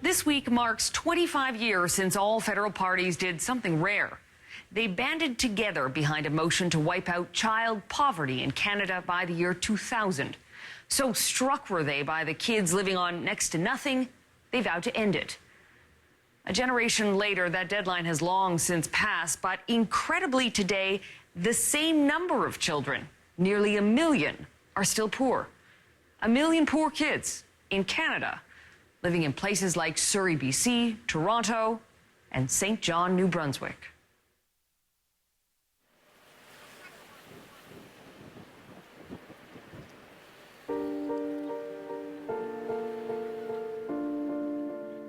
This week marks 25 years since all federal parties did something rare. They banded together behind a motion to wipe out child poverty in Canada by the year 2000. So struck were they by the kids living on next to nothing, they vowed to end it. A generation later, that deadline has long since passed, but incredibly today, the same number of children, nearly 1 million, are still poor. 1 million poor kids in Canada, living in places like Surrey, BC, Toronto, and St. John, New Brunswick.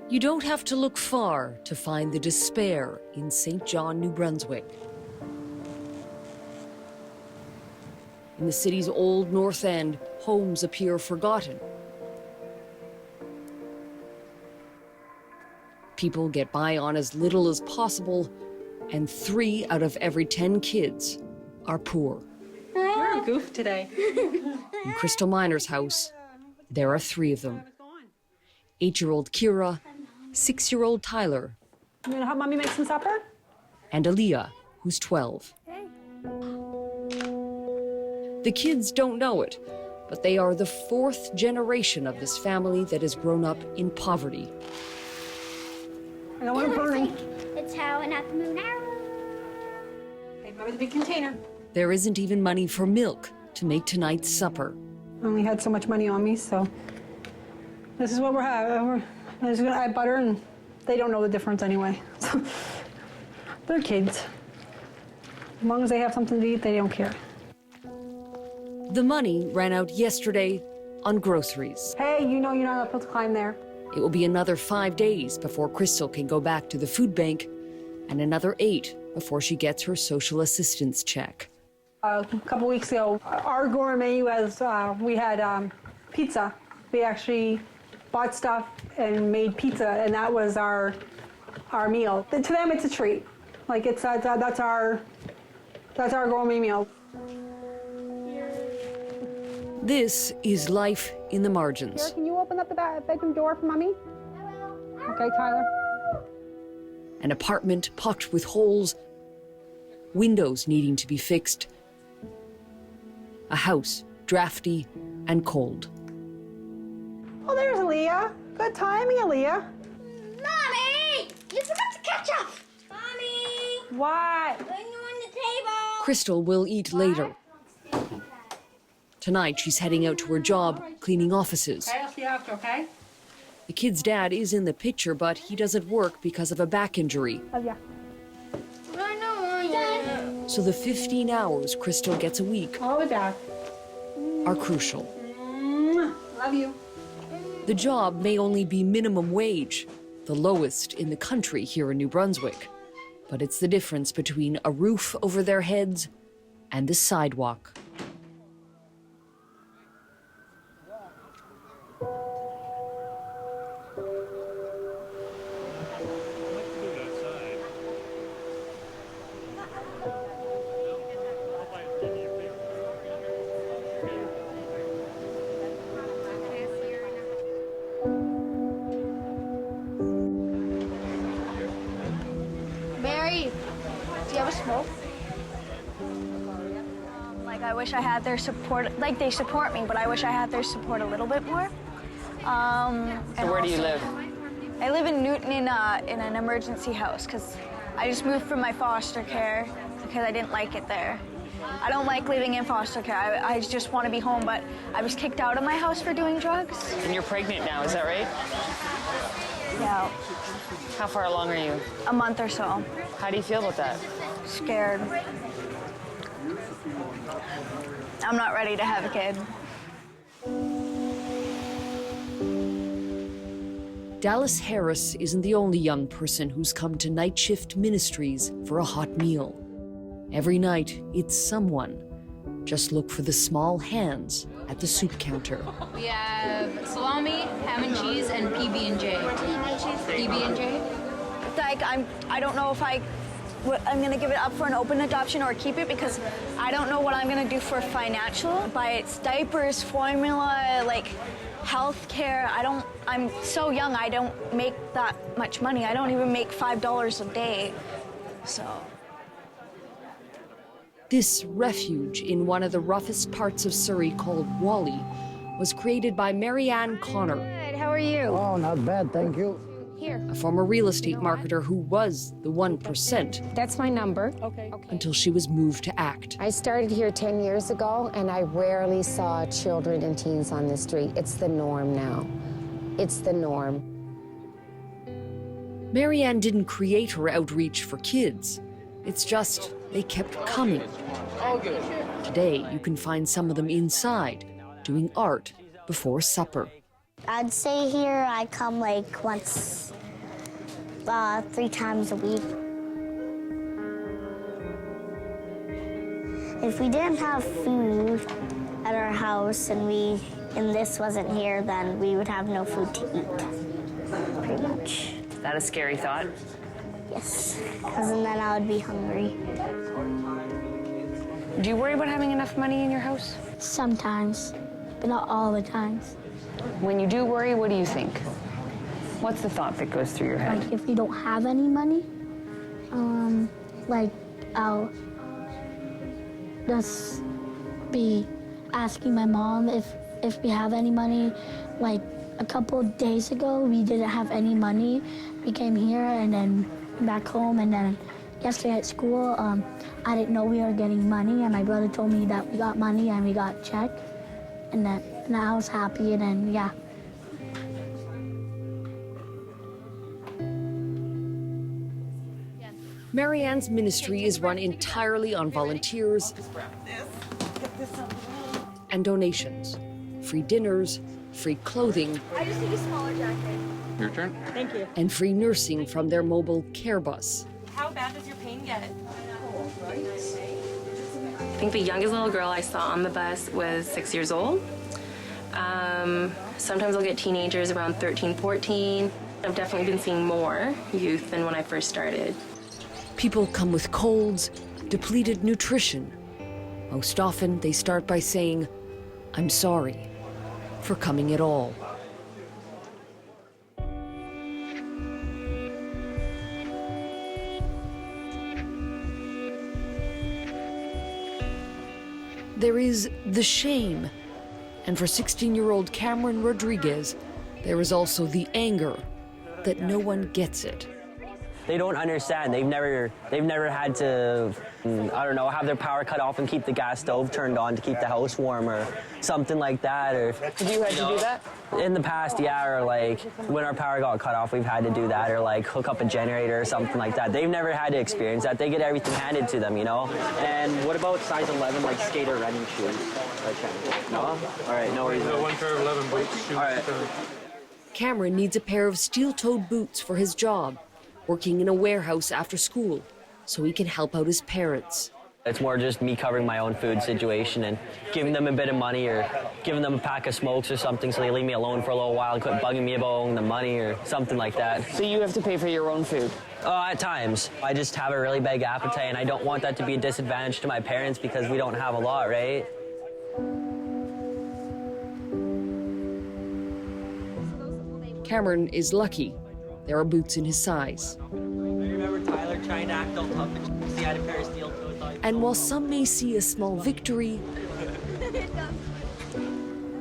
You don't have to look far to find the despair in St. John, New Brunswick. In the city's old North End, homes appear forgotten. People get by on as little as possible, and 3 out of every 10 kids are poor. You're a goof today. In Crystal Miner's house, there are 3 of them. 8-year-old Kira, 6-year-old Tyler, You gonna help mommy make some supper? and Aaliyah, who's 12. The kids don't know it, but they are the 4th generation of this family that has grown up in poverty. I don't want it burning. It's how and at the moon. Okay, remember the big container. There isn't even money for milk to make tonight's supper. I only had so much money on me, so this is what we're having. I'm just gonna add butter, and they don't know the difference anyway. They're kids. As long as they have something to eat, they don't care. The money ran out yesterday on groceries. Hey, you know you're not supposed to climb there. It will be another 5 days before Crystal can go back to the food bank, and another 8 before she gets her social assistance check. A couple weeks ago, our gourmet was, we had pizza. We actually bought stuff and made pizza, and that was our meal. To them, it's a treat. Like that's our gourmet meal. This is life in the margins. Here, can you open up the bedroom door for mommy? Okay, Tyler. An apartment pocked with holes, windows needing to be fixed, a house drafty and cold. Oh, there's Aaliyah. Good timing, Aaliyah. Mommy! You forgot the ketchup! Mommy! What? Putting you on the table! Crystal will eat later. Tonight, she's heading out to her job, cleaning offices. Okay, I'll see you after, okay? The kid's dad is in the picture, but he doesn't work because of a back injury. Love ya. I don't want you. So the 15 hours Crystal gets a week I'll be back. are crucial. Love you. The job may only be minimum wage, the lowest in the country here in New Brunswick. But it's the difference between a roof over their heads and the sidewalk. Mary, do you have a smoke? Like, I wish I had their support. Like, they support me, but I wish I had their support a little bit more. So where do you live? I live in Newton in an emergency house because I just moved from my foster care because I didn't like it there. I don't like living in foster care. I just want to be home, but I was kicked out of my house for doing drugs. And you're pregnant now, is that right? Yeah, How far along are you? a month or so. How do you feel about that? Scared. I'm not ready to have a kid. Dallas Harris isn't the only young person who's come to Night Shift Ministries for a hot meal. Every night, it's someone. Just look for the small hands at the soup counter. We have salami, ham and cheese, and PB&J. PB&J? Like, I don't know if I I'm gonna give it up for an open adoption or keep it because I don't know what I'm gonna do for financial. Buy its diapers, formula, like health care. I'm so young, I don't make that much money. I don't even make $5 a day, so. This refuge in one of the roughest parts of Surrey called Whalley was created by Marianne Connor. Good, how are you? Oh, not bad, thank you. Here. A former real estate marketer who was the 1%. That's my number. Until she was moved to ACT. I started here 10 years ago, and I rarely saw children and teens on the street. It's the norm now. It's the norm. Marianne didn't create her outreach for kids. It's just they kept coming. Today, you can find some of them inside, doing art before supper. I'd say here I come like once, 3 times a week. If we didn't have food at our house and this wasn't here, then we would have no food to eat, pretty much. Is that a scary thought? Yes, because then I would be hungry. Do you worry about having enough money in your house? Sometimes, but not all the times. When you do worry, what do you think? What's the thought that goes through your head? Like if we don't have any money, like I'll just be asking my mom if we have any money. Like a couple of days ago, we didn't have any money. We came here and then back home, and then yesterday at school, I didn't know we were getting money, and my brother told me that we got money and we got a check, and I was happy, and then yeah. Marianne's ministry is run entirely on volunteers and donations. Free dinners, free clothing. I just need a smaller jacket. Your turn. Thank you. And free nursing from their mobile care bus. How bad does your pain get? I think the youngest little girl I saw on the bus was 6 years old. Sometimes I'll get teenagers around 13, 14. I've definitely been seeing more youth than when I first started. People come with colds, depleted nutrition. Most often, they start by saying, "I'm sorry for coming at all." There is the shame. And for 16-year-old Cameron Rodriguez, there is also the anger that no one gets it. They don't understand. They've never had to, I don't know, have their power cut off and keep the gas stove turned on to keep the house warm or something like that. Or Have you had to do that? in the past, yeah, or like when our power got cut off, we've had to do that, or like hook up a generator or something like that. They've never had to experience that. They get everything handed to them, you know? And what about size 11, like skater running shoes? No? All right, no worries. One pair of 11 boots. All right. Cameron needs a pair of steel-toed boots for his job, working in a warehouse after school, so he can help out his parents. It's more just me covering my own food situation and giving them a bit of money or giving them a pack of smokes or something so they leave me alone for a little while and quit bugging me about owing the money or something like that. So you have to pay for your own food? At times. I just have a really big appetite and I don't want that to be a disadvantage to my parents because we don't have a lot, right? Cameron is lucky. There are boots in his size. Remember Tyler trying to act all tough and he had a pair of steel toes on? And while some may see a small victory,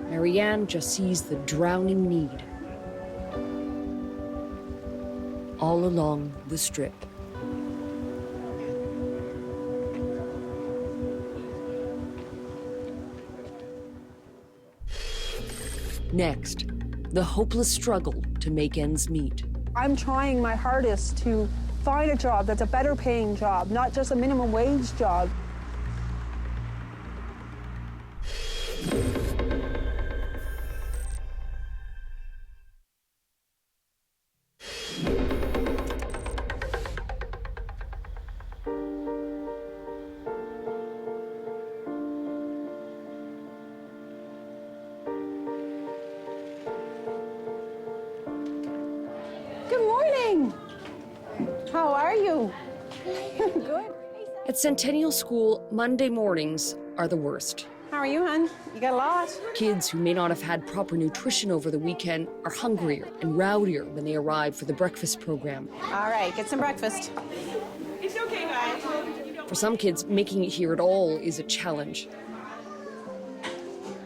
Marianne just sees the drowning need all along the strip. Next, the hopeless struggle to make ends meet. I'm trying my hardest to find a job that's a better paying job, not just a minimum wage job. Good morning. How are you? Good. At Centennial School, Monday mornings are the worst. How are you, hon? You got a lot? Kids who may not have had proper nutrition over the weekend are hungrier and rowdier when they arrive for the breakfast program. All right, get some breakfast. It's okay, guys. For some kids, making it here at all is a challenge.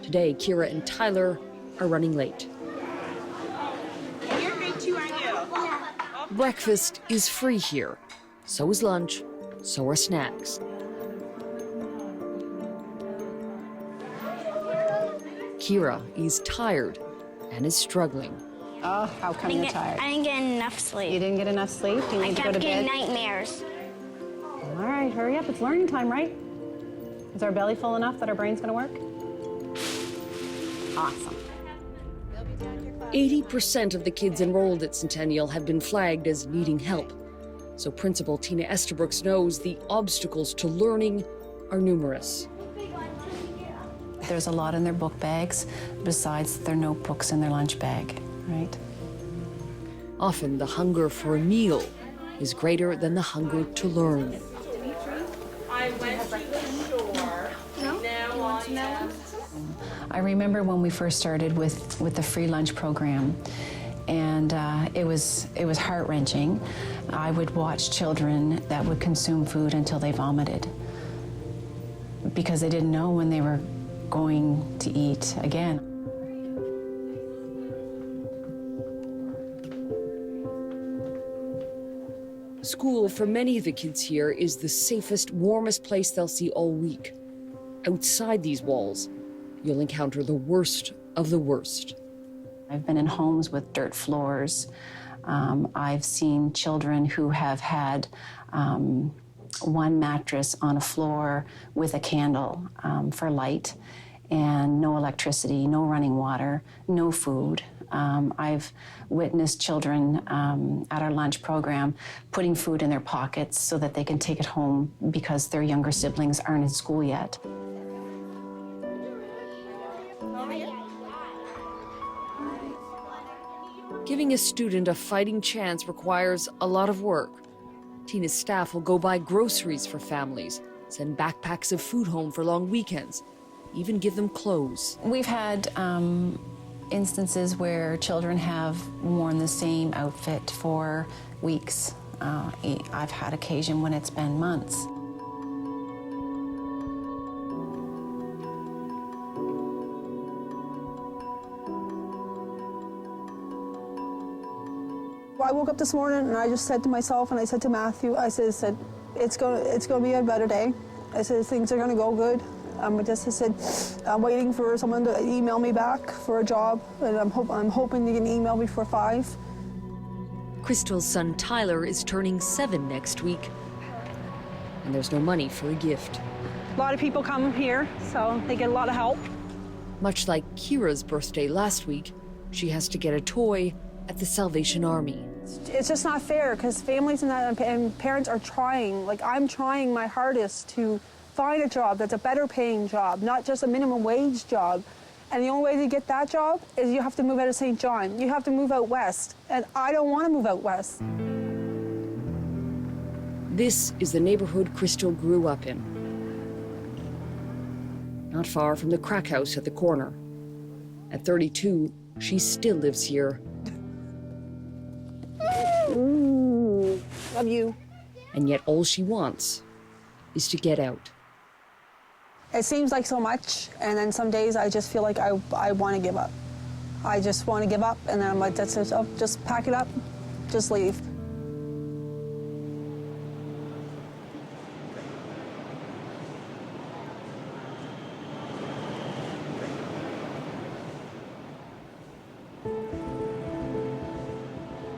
Today, Kira and Tyler are running late. You're good too, aren't you? Breakfast is free here. So is lunch. So are snacks. Kira is tired and is struggling. Oh, how come you're tired? I didn't get enough sleep. You didn't get enough sleep? You need to go to bed? I kept getting nightmares. All right, hurry up. It's learning time, right? Is our belly full enough that our brain's going to work? Awesome. 80% of the kids enrolled at Centennial have been flagged as needing help. So Principal Tina Estabrooks knows the obstacles to learning are numerous. There's a lot in their book bags besides their notebooks and their lunch bag, right? Often the hunger for a meal is greater than the hunger to learn. I went to the store. Now I am. I remember when we first started with the free lunch program, and it was heart-wrenching. I would watch children that would consume food until they vomited because they didn't know when they were going to eat again. School for many of the kids here is the safest, warmest place they'll see all week. Outside these walls, you'll encounter the worst of the worst. I've been in homes with dirt floors. I've seen children who have had one mattress on a floor with a candle for light and no electricity, no running water, no food. I've witnessed children at our lunch program putting food in their pockets so that they can take it home because their younger siblings aren't in school yet. Giving a student a fighting chance requires a lot of work. Tina's staff will go buy groceries for families, send backpacks of food home for long weekends, even give them clothes. We've had instances where children have worn the same outfit for weeks. I've had occasion when it's been months. I woke up this morning and I just said to myself, and I said to Matthew, I said it's gonna be a better day. I said things are gonna go good. I said I'm waiting for someone to email me back for a job, and I'm hoping to get an email before 5. Crystal's son Tyler is turning 7 next week, and there's no money for a gift. A lot of people come here, so they get a lot of help. Much like Kira's birthday last week, she has to get a toy at the Salvation Army. It's just not fair because families and parents are trying. Like, I'm trying my hardest to find a job that's a better paying job, not just a minimum wage job. And the only way to get that job is you have to move out of St. John. You have to move out west. And I don't want to move out west. This is the neighborhood Crystal grew up in. Not far from the crack house at the corner. At 32, she still lives here. Ooh, love you. And yet all she wants is to get out. It seems like so much, and then some days I just feel like I want to give up. I just want to give up, and then I'm like, that's it, I'll just pack it up, just leave.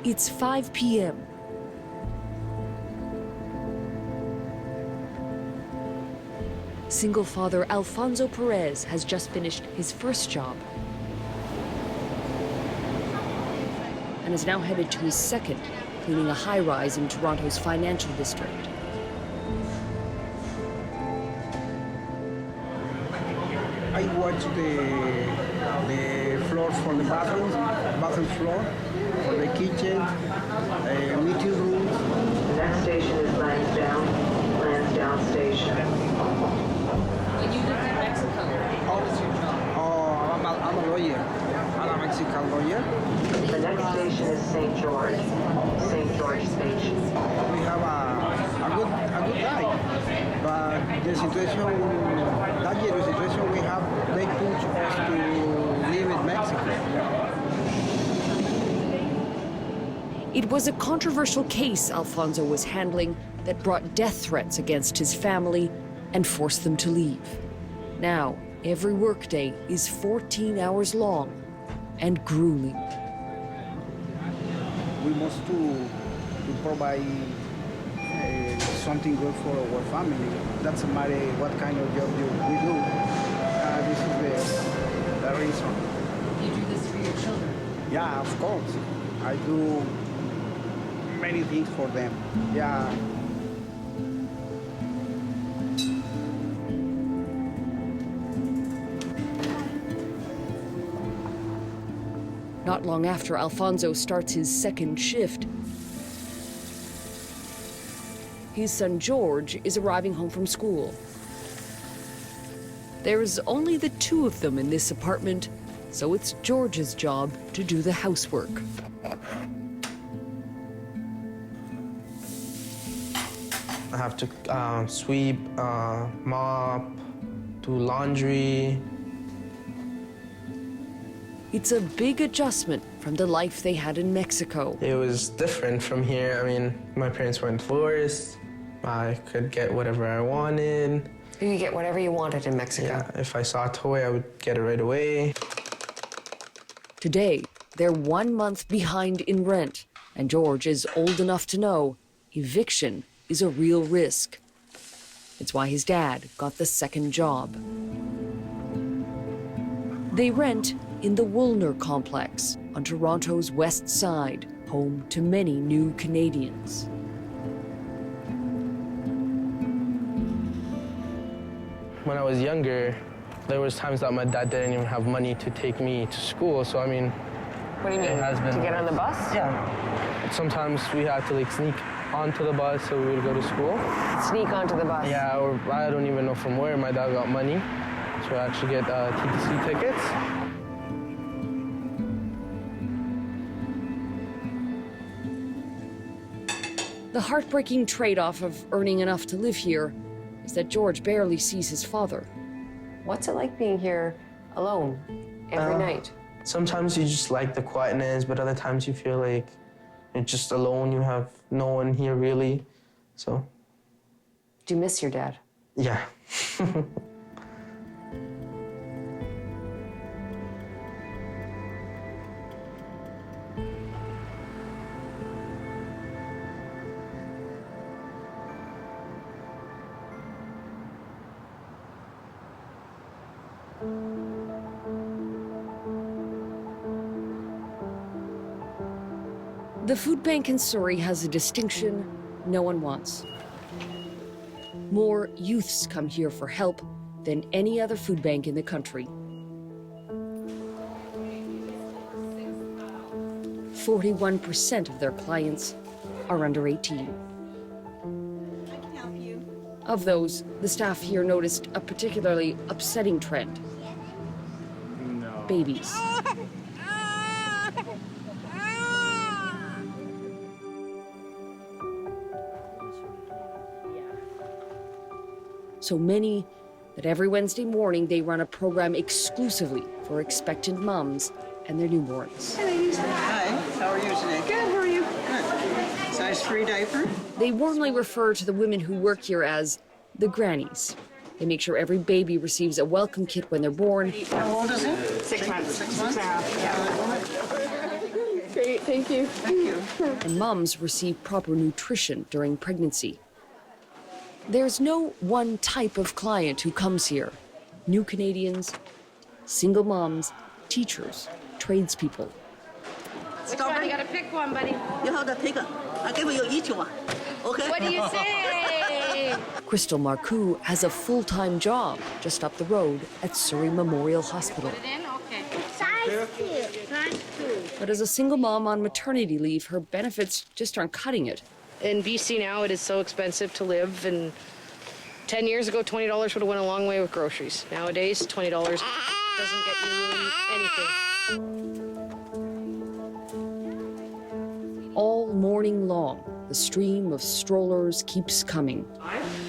It's 5 p.m. Single father Alfonso Perez has just finished his first job and is now headed to his second, cleaning a high-rise in Toronto's financial district. I watch the floors for the bathroom floor, for the kitchen, meeting rooms, next station is Lansdowne Station. When you lived in Mexico, what was your job? Oh, I'm a lawyer. I'm a Mexican lawyer. The next station is St. George Station. We have a good guy, but the situation, that year, the situation we have, they push us to live in Mexico. It was a controversial case Alfonso was handling that brought death threats against his family and forced them to leave. Now, every workday is 14 hours long and grueling. We must to provide something good for our family. Doesn't matter what kind of job we do. This is the reason. You do this for your children? Yeah, of course. I do many things for them. Yeah. Not long after Alfonso starts his second shift, his son George is arriving home from school. There's only the two of them in this apartment, so it's George's job to do the housework. I have to sweep, mop, do laundry. It's a big adjustment from the life they had in Mexico. It was different from here. I mean, my parents weren't divorced. I could get whatever I wanted. You could get whatever you wanted in Mexico. Yeah, if I saw a toy, I would get it right away. Today, they're 1 month behind in rent, and George is old enough to know eviction is a real risk. It's why his dad got the second job. They rent in the Woolner complex on Toronto's west side, home to many new Canadians. When I was younger, there was times that my dad didn't even have money to take me to school, so I mean... What do you mean, to get on the bus? Yeah. Sometimes we had to sneak onto the bus so we would go to school. Sneak onto the bus? Yeah, or I don't even know from where my dad got money to actually get TTC tickets. The heartbreaking trade-off of earning enough to live here is that George barely sees his father. What's it like being here alone every night? Sometimes you just like the quietness, but other times you feel like you're just alone. You have no one here really, so. Do you miss your dad? Yeah. The food bank in Surrey has a distinction no one wants. More youths come here for help than any other food bank in the country. 41% of their clients are under 18. Of those, the staff here noticed a particularly upsetting trend. Babies. So many that every Wednesday morning they run a program exclusively for expectant mums and their newborns. Hi, how are you today? Good, how are you? Good. Size 3 diaper? They warmly refer to the women who work here as the grannies. They make sure every baby receives a welcome kit when they're born. How old is it? 6 months. 6 months? Yeah. Great, thank you. Thank you. And mums receive proper nutrition during pregnancy. There's no one type of client who comes here. New Canadians, single moms, teachers, tradespeople. Which one? You gotta pick one, buddy. You have to pick it. I give you each one. Okay? What do you say? Crystal Marcoux has a full-time job just up the road at Surrey Memorial Hospital. Okay. Size 2. Size 2. But as a single mom on maternity leave, her benefits just aren't cutting it. In BC now, it is so expensive to live, and 10 years ago, $20 would have went a long way with groceries. Nowadays, $20 doesn't get you anything. All morning long, the stream of strollers keeps coming.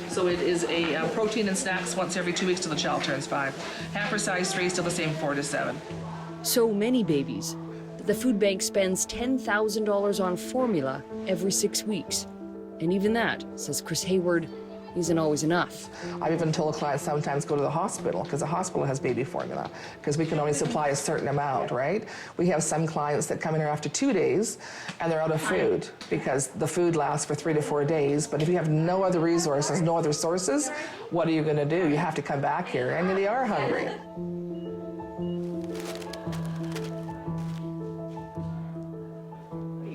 So it is a protein and snacks once every 2 weeks till the child turns 5. Hamper size 3, still the same 4 to 7. So many babies that the food bank spends $10,000 on formula every 6 weeks. And even that, says Chris Hayward, isn't always enough. I've even told clients sometimes go to the hospital because the hospital has baby formula because we can only supply a certain amount, right? We have some clients that come in here after 2 days and they're out of food because the food lasts for 3 to 4 days. But if you have no other resources, no other sources, what are you going to do? You have to come back here and they are hungry.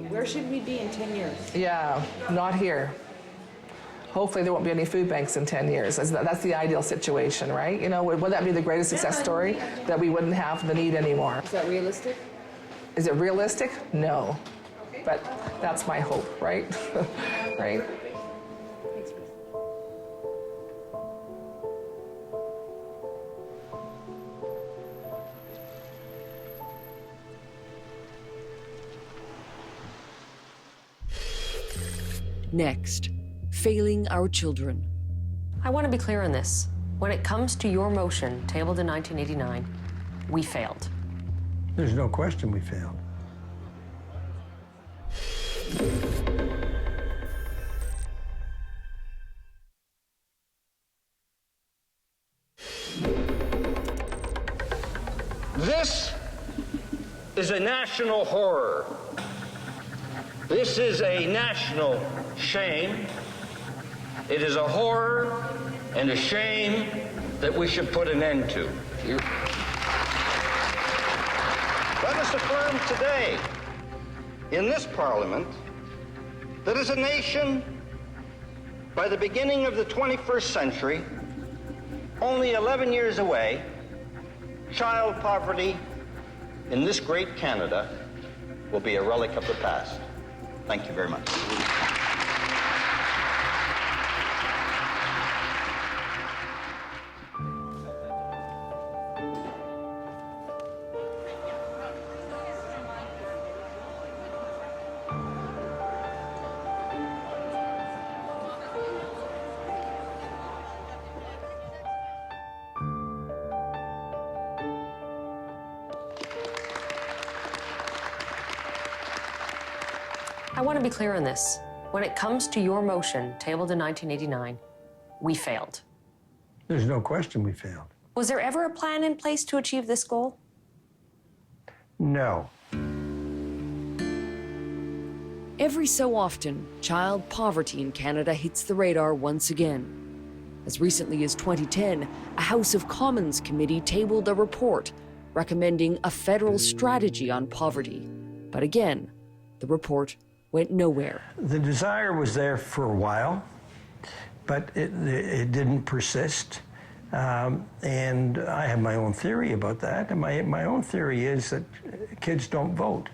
Where should we be in 10 years? Yeah, not here. Hopefully there won't be any food banks in 10 years. That's the ideal situation, right? You know, would that be the greatest success story, that we wouldn't have the need anymore? Is that realistic? Is it realistic? No. But that's my hope, right? Right? Next, failing our children. I want to be clear on this. When it comes to your motion, tabled in 1989, we failed. There's no question we failed. This is a national horror. This is a national shame. It is a horror and a shame that we should put an end to. Let us affirm today in this Parliament that as a nation, by the beginning of the 21st century, only 11 years away, child poverty in this great Canada will be a relic of the past. Thank you very much. I want to be clear on this. When it comes to your motion, tabled in 1989, we failed. There's no question we failed. Was there ever a plan in place to achieve this goal? No. Every so often, child poverty in Canada hits the radar once again. As recently as 2010, a House of Commons committee tabled a report recommending a federal strategy on poverty. But again, the report went nowhere. The desire was there for a while, but it didn't persist. And I have my own theory about that. And my own theory is that kids don't vote.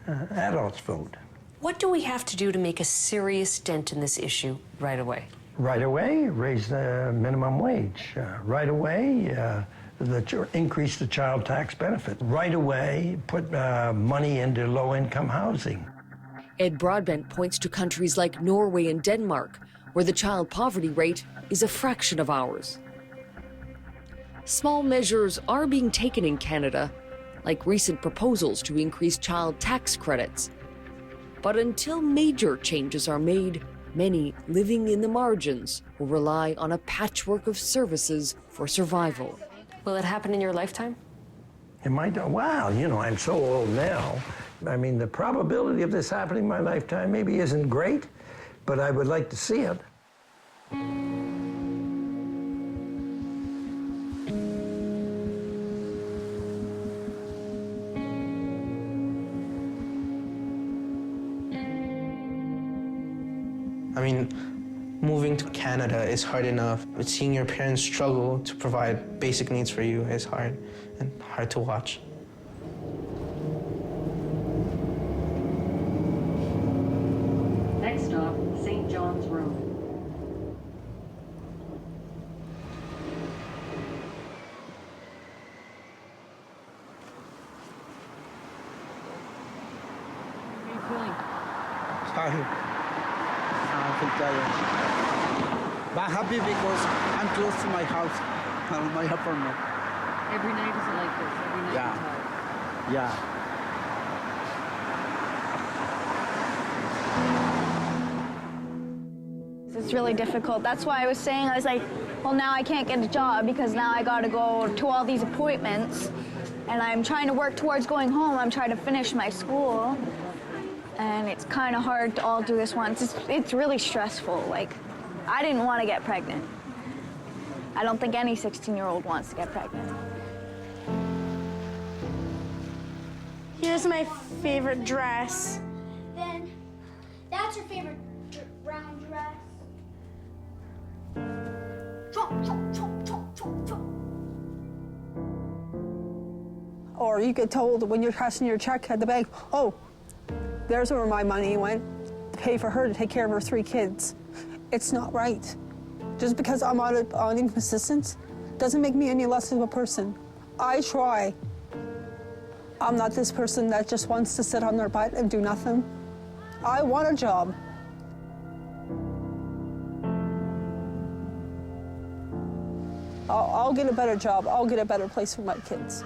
Adults vote. What do we have to do to make a serious dent in this issue right away? Right away, raise the minimum wage. Right away, increase the child tax benefit. Right away, put money into low-income housing. Ed Broadbent points to countries like Norway and Denmark, where the child poverty rate is a fraction of ours. Small measures are being taken in Canada, like recent proposals to increase child tax credits. But until major changes are made, many living in the margins will rely on a patchwork of services for survival. Will it happen in your lifetime? It might. Wow, you know, I'm so old now. I mean, the probability of this happening in my lifetime maybe isn't great, but I would like to see it. I mean, moving to Canada is hard enough, but seeing your parents struggle to provide basic needs for you is hard and hard to watch. Next stop, St. John's room. How are you feeling? Tired. I feel tired. But happy because I'm close to my house, my apartment. Every night is it like this? Every night Yeah. you're tired? Yeah. It's really difficult. That's why I was saying, I was like, well, now I can't get a job because now I got to go to all these appointments, and I'm trying to work towards going home. I'm trying to finish my school, and it's kind of hard to all do this once. It's really stressful. Like, I didn't want to get pregnant. I don't think any 16-year-old wants to get pregnant. Here's my favorite dress. Then that's your favorite brown dress. Chomp, chomp, chomp, chomp, chomp, chomp. Or you get told when you're cashing your check at the bank, oh, there's where my money went to pay for her to take care of her 3 kids. It's not right. Just because I'm on income assistance doesn't make me any less of a person. I try. I'm not this person that just wants to sit on their butt and do nothing. I want a job. I'll get a better job. I'll get a better place for my kids.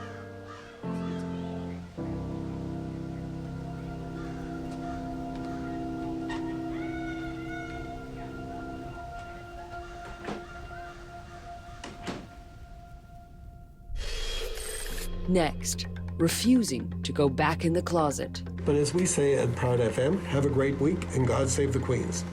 Next, refusing to go back in the closet. But as we say at Proud FM, have a great week and God save the Queens.